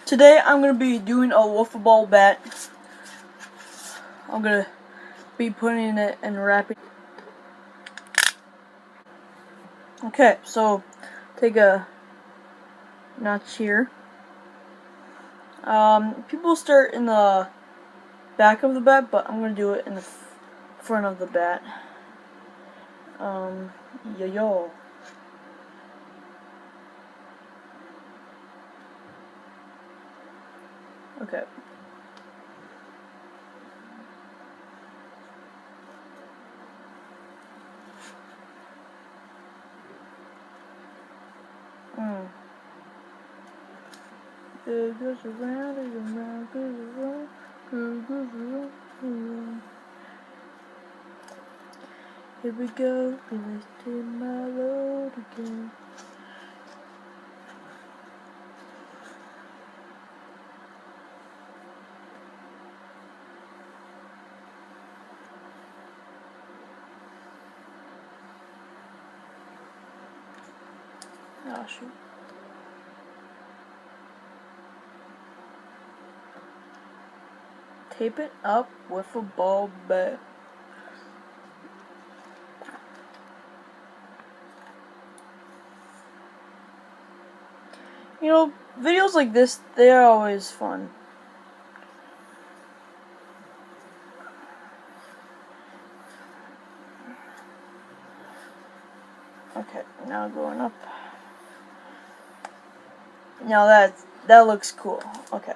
Today I'm going to be doing a wiffle ball bat. I'm going to be putting it and wrapping. Okay, so take a notch here. People start in the back of the bat, but I'm going to do it in the front of the bat. Yo. Okay. It goes around and around, goes around, goes around. Here we go, lifting my load again. Oh shoot. Tape it up with a ball bat. You know, videos like this, they're always fun. Okay, now going up. Now that looks cool. Okay.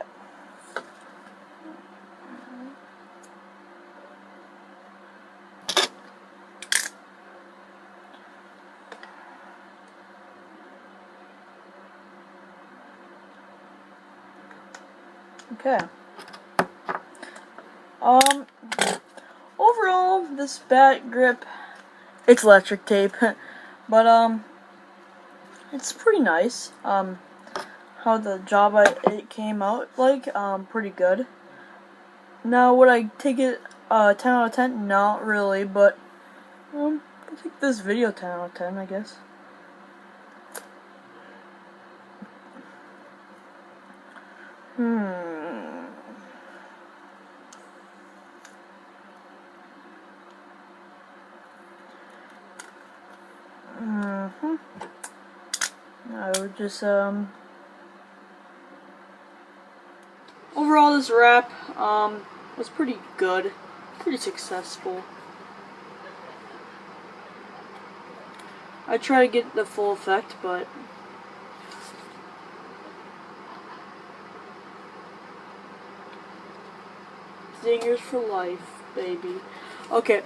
Okay. Overall, this bat grip, it's electric tape, but it's pretty nice. How the job it came out like, pretty good. Now, would I take it 10 out of 10? Not really, but I take this video 10 out of 10, I guess. I would just overall, this wrap was pretty good, pretty successful. I try to get the full effect, but zingers for life, baby. Okay.